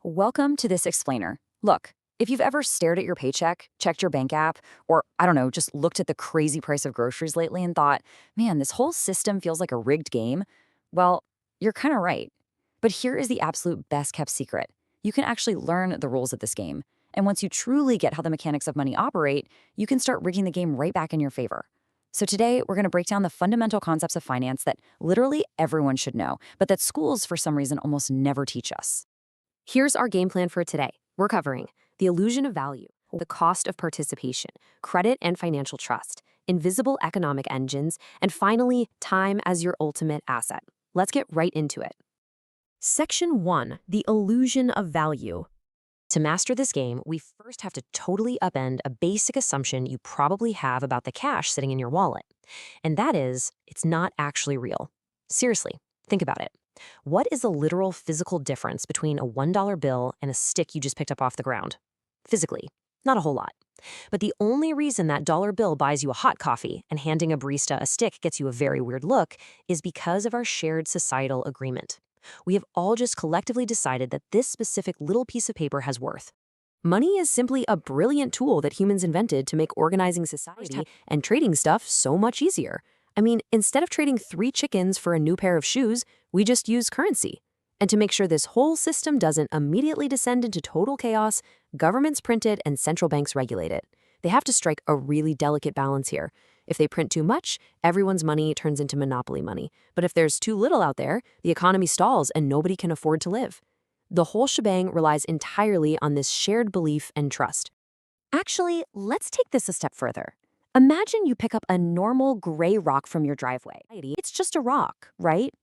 Welcome to this explainer. Look, if you've ever stared at your paycheck, checked your bank app, or I don't know, just looked at the crazy price of groceries lately and thought, man, this whole system feels like a rigged game, well, you're kind of right. But here is the absolute best kept secret. You can actually learn the rules of this game. And once you truly get how the mechanics of money operate, you can start rigging the game right back in your favor. So today, we're going to break down the fundamental concepts of finance that literally everyone should know, but that schools, for some reason, almost never teach us. Here's our game plan for today. We're covering the illusion of value, the cost of participation, credit and financial trust, invisible economic engines, and finally, time as your ultimate asset. Let's get right into it. Section 1, the illusion of value. To master this game, we first have to totally upend a basic assumption you probably have about the cash sitting in your wallet. And that is, it's not actually real. Seriously, think about it. What is the literal physical difference between a $1 bill and a stick you just picked up off the ground? Physically, not a whole lot. But the only reason that dollar bill buys you a hot coffee and handing a barista a stick gets you a very weird look is because of our shared societal agreement. We have all just collectively decided that this specific little piece of paper has worth. Money is simply a brilliant tool that humans invented to make organizing society and trading stuff so much easier. I mean, instead of trading 3 chickens for a new pair of shoes, we just use currency. And to make sure this whole system doesn't immediately descend into total chaos, governments print it and central banks regulate it. They have to strike a really delicate balance here. If they print too much, everyone's money turns into monopoly money. But if there's too little out there, the economy stalls and nobody can afford to live. The whole shebang relies entirely on this shared belief and trust. Actually, let's take this a step further. Imagine you pick up a normal gray rock from your driveway. It's just a rock, right?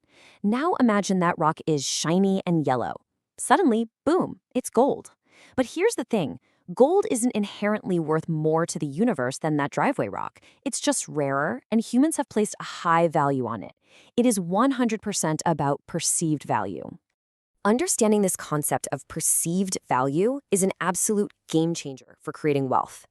Now imagine that rock is shiny and yellow. Suddenly, boom, it's gold. But here's the thing. Gold isn't inherently worth more to the universe than that driveway rock. It's just rarer, and humans have placed a high value on it. It is 100% about perceived value. Understanding this concept of perceived value is an absolute game changer for creating wealth.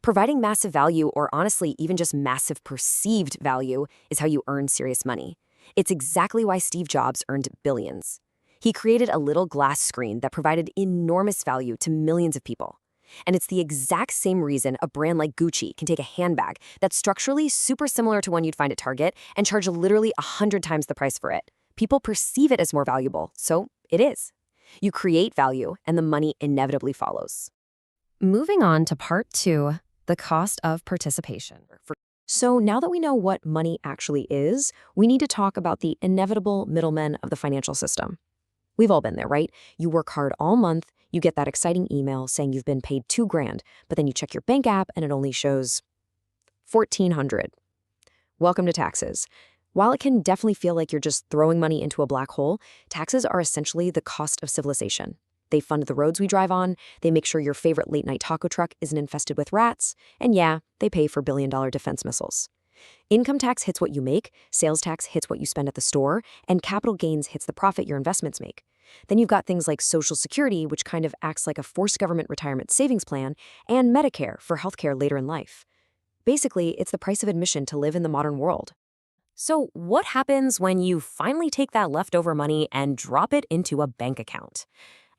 Providing massive value, or honestly, even just massive perceived value, is how you earn serious money. It's exactly why Steve Jobs earned billions. He created a little glass screen that provided enormous value to millions of people. And it's the exact same reason a brand like Gucci can take a handbag that's structurally super similar to one you'd find at Target and charge literally 100 times the price for it. People perceive it as more valuable, so it is. You create value, and the money inevitably follows. Moving on to part 2, the cost of participation. So now that we know what money actually is, we need to talk about the inevitable middlemen of the financial system. We've all been there, right? You work hard all month, you get that exciting email saying you've been paid $2,000, but then you check your bank app and it only shows $1,400. Welcome to taxes. While it can definitely feel like you're just throwing money into a black hole, taxes are essentially the cost of civilization. They fund the roads we drive on, they make sure your favorite late-night taco truck isn't infested with rats, and yeah, they pay for billion-dollar defense missiles. Income tax hits what you make, sales tax hits what you spend at the store, and capital gains hits the profit your investments make. Then you've got things like Social Security, which kind of acts like a forced government retirement savings plan, and Medicare for healthcare later in life. Basically, it's the price of admission to live in the modern world. So what happens when you finally take that leftover money and drop it into a bank account?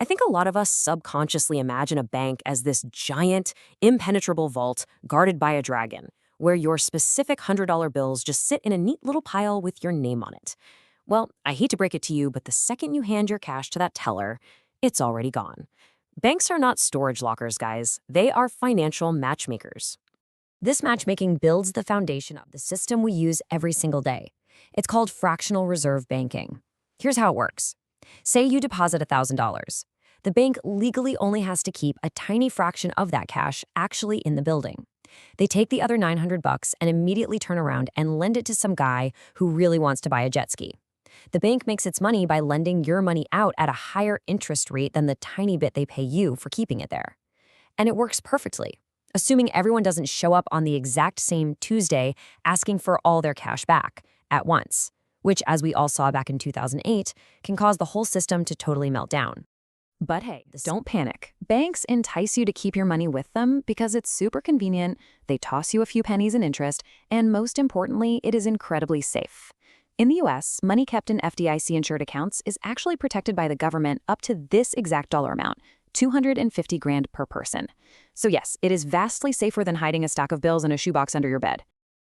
I think a lot of us subconsciously imagine a bank as this giant, impenetrable vault guarded by a dragon, where your specific $100 bills just sit in a neat little pile with your name on it. Well, I hate to break it to you, but the second you hand your cash to that teller, it's already gone. Banks are not storage lockers, guys. They are financial matchmakers. This matchmaking builds the foundation of the system we use every single day. It's called fractional reserve banking. Here's how it works. Say you deposit $1,000. The bank legally only has to keep a tiny fraction of that cash actually in the building. They take the other $900 and immediately turn around and lend it to some guy who really wants to buy a jet ski. The bank makes its money by lending your money out at a higher interest rate than the tiny bit they pay you for keeping it there. And it works perfectly, assuming everyone doesn't show up on the exact same Tuesday asking for all their cash back at once, which, as we all saw back in 2008, can cause the whole system to totally melt down. But hey, don't panic. Banks entice you to keep your money with them because it's super convenient, they toss you a few pennies in interest, and most importantly, it is incredibly safe. In the US, money kept in FDIC-insured accounts is actually protected by the government up to this exact dollar amount, 250 grand per person. So yes, it is vastly safer than hiding a stack of bills in a shoebox under your bed.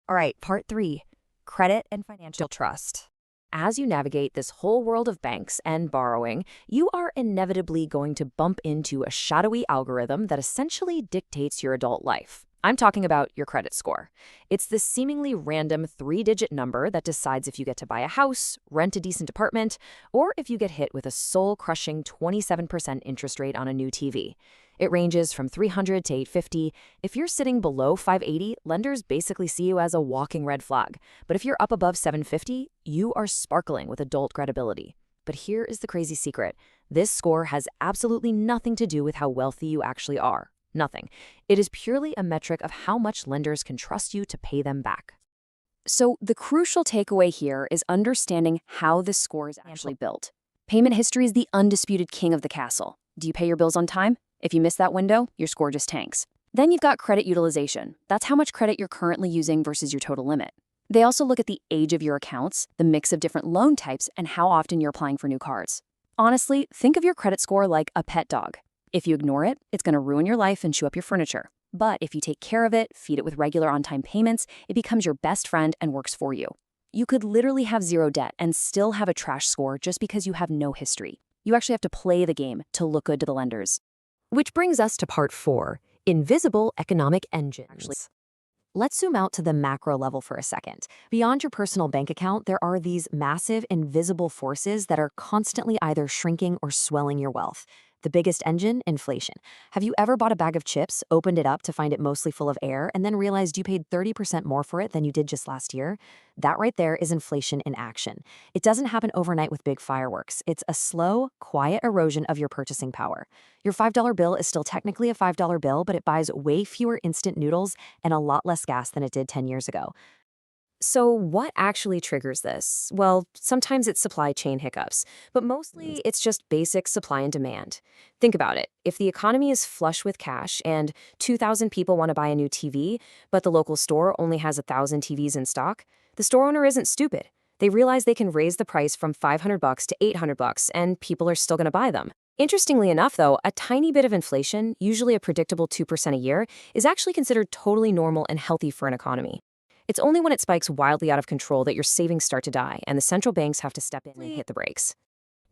All right, part 3, credit and financial trust. As you navigate this whole world of banks and borrowing, you are inevitably going to bump into a shadowy algorithm that essentially dictates your adult life. I'm talking about your credit score. It's this seemingly random 3-digit number that decides if you get to buy a house, rent a decent apartment, or if you get hit with a soul-crushing 27% interest rate on a new TV. It ranges from 300 to 850. If you're sitting below 580, lenders basically see you as a walking red flag. But if you're up above 750, you are sparkling with adult credibility. But here is the crazy secret. This score has absolutely nothing to do with how wealthy you actually are. Nothing. It is purely a metric of how much lenders can trust you to pay them back. So the crucial takeaway here is understanding how this score is actually built. Payment history is the undisputed king of the castle. Do you pay your bills on time? If you miss that window, your score just tanks. Then you've got credit utilization. That's how much credit you're currently using versus your total limit. They also look at the age of your accounts, the mix of different loan types, and how often you're applying for new cards. Honestly, think of your credit score like a pet dog. If you ignore it, it's going to ruin your life and chew up your furniture. But if you take care of it, feed it with regular on-time payments, it becomes your best friend and works for you. You could literally have zero debt and still have a trash score just because you have no history. You actually have to play the game to look good to the lenders. Which brings us to part 4, invisible economic engines. Let's zoom out to the macro level for a second. Beyond your personal bank account, there are these massive invisible forces that are constantly either shrinking or swelling your wealth. The biggest engine, inflation. Have you ever bought a bag of chips, opened it up to find it mostly full of air, and then realized you paid 30% more for it than you did just last year? That right there is inflation in action. It doesn't happen overnight with big fireworks. It's a slow, quiet erosion of your purchasing power. Your $5 bill is still technically a $5 bill, but it buys way fewer instant noodles and a lot less gas than it did 10 years ago. So what actually triggers this? Well, sometimes it's supply chain hiccups, but mostly it's just basic supply and demand. Think about it. If the economy is flush with cash and 2,000 people want to buy a new TV, but the local store only has 1,000 TVs in stock, the store owner isn't stupid. They realize they can raise the price from $500 to $800 and people are still going to buy them. Interestingly enough, though, a tiny bit of inflation, usually a predictable 2% a year, is actually considered totally normal and healthy for an economy. It's only when it spikes wildly out of control that your savings start to die and the central banks have to step in and hit the brakes.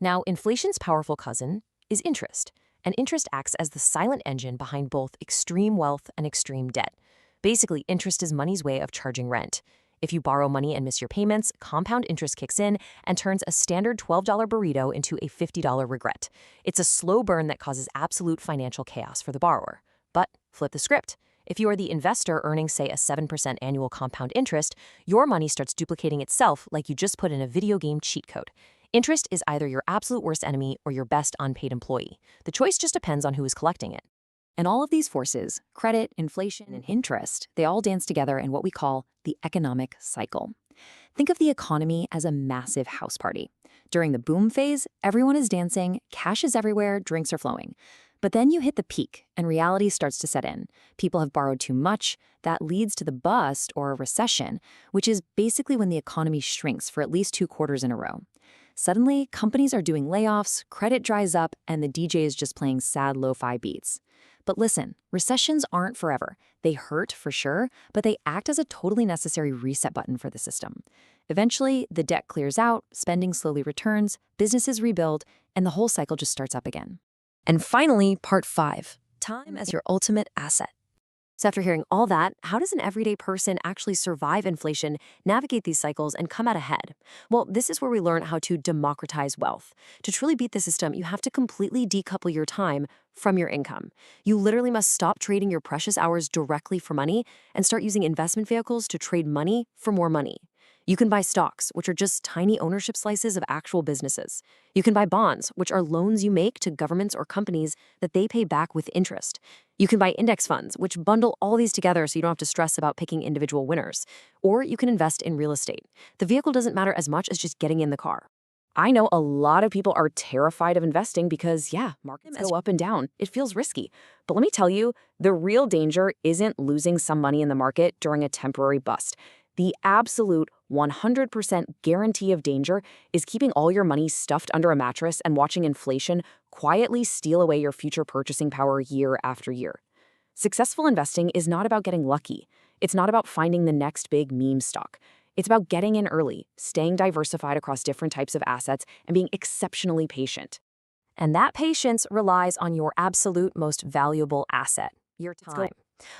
Now, inflation's powerful cousin is interest, and interest acts as the silent engine behind both extreme wealth and extreme debt. Basically, interest is money's way of charging rent. If you borrow money and miss your payments, compound interest kicks in and turns a standard $12 burrito into a $50 regret. It's a slow burn that causes absolute financial chaos for the borrower. But flip the script. If you are the investor earning, say, a 7% annual compound interest, your money starts duplicating itself like you just put in a video game cheat code. Interest is either your absolute worst enemy or your best unpaid employee. The choice just depends on who is collecting it. And all of these forces, credit, inflation, and interest, they all dance together in what we call the economic cycle. Think of the economy as a massive house party. During the boom phase, everyone is dancing, cash is everywhere, drinks are flowing. But then you hit the peak and reality starts to set in. People have borrowed too much. That leads to the bust or a recession, which is basically when the economy shrinks for at least 2 quarters in a row. Suddenly, companies are doing layoffs, credit dries up, and the DJ is just playing sad lo-fi beats. But listen, recessions aren't forever. They hurt for sure, but they act as a totally necessary reset button for the system. Eventually, the debt clears out, spending slowly returns, businesses rebuild, and the whole cycle just starts up again. And finally, part 5, time as your ultimate asset. So after hearing all that, how does an everyday person actually survive inflation, navigate these cycles, and come out ahead? Well, this is where we learn how to democratize wealth. To truly beat the system, you have to completely decouple your time from your income. You literally must stop trading your precious hours directly for money and start using investment vehicles to trade money for more money. You can buy stocks, which are just tiny ownership slices of actual businesses. You can buy bonds, which are loans you make to governments or companies that they pay back with interest. You can buy index funds, which bundle all these together so you don't have to stress about picking individual winners. Or you can invest in real estate. The vehicle doesn't matter as much as just getting in the car. I know a lot of people are terrified of investing because, yeah, markets go up and down. It feels risky. But let me tell you, the real danger isn't losing some money in the market during a temporary bust. The absolute 100% guarantee of danger is keeping all your money stuffed under a mattress and watching inflation quietly steal away your future purchasing power year after year. Successful investing is not about getting lucky. It's not about finding the next big meme stock. It's about getting in early, staying diversified across different types of assets, and being exceptionally patient. And that patience relies on your absolute most valuable asset, your time.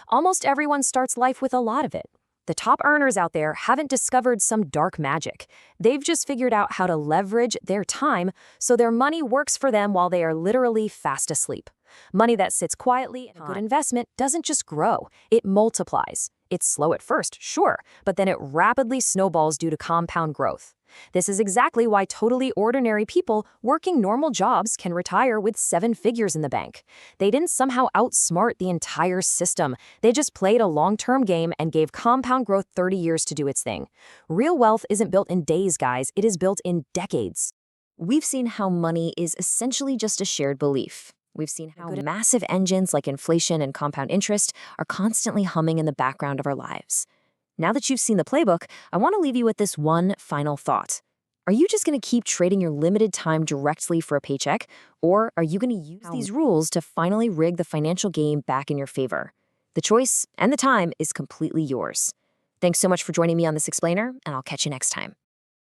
Almost everyone starts life with a lot of it. The top earners out there haven't discovered some dark magic. They've just figured out how to leverage their time so their money works for them while they are literally fast asleep. Money that sits quietly in a good investment doesn't just grow, it multiplies. It's slow at first, sure, but then it rapidly snowballs due to compound growth. This is exactly why totally ordinary people working normal jobs can retire with 7 figures in the bank. They didn't somehow outsmart the entire system. They just played a long-term game and gave compound growth 30 years to do its thing. Real wealth isn't built in days, guys. It is built in decades. We've seen how money is essentially just a shared belief. We've seen how massive engines like inflation and compound interest are constantly humming in the background of our lives. Now that you've seen the playbook, I want to leave you with this one final thought. Are you just going to keep trading your limited time directly for a paycheck, or are you going to use these rules to finally rig the financial game back in your favor? The choice and the time is completely yours. Thanks so much for joining me on this explainer, and I'll catch you next time.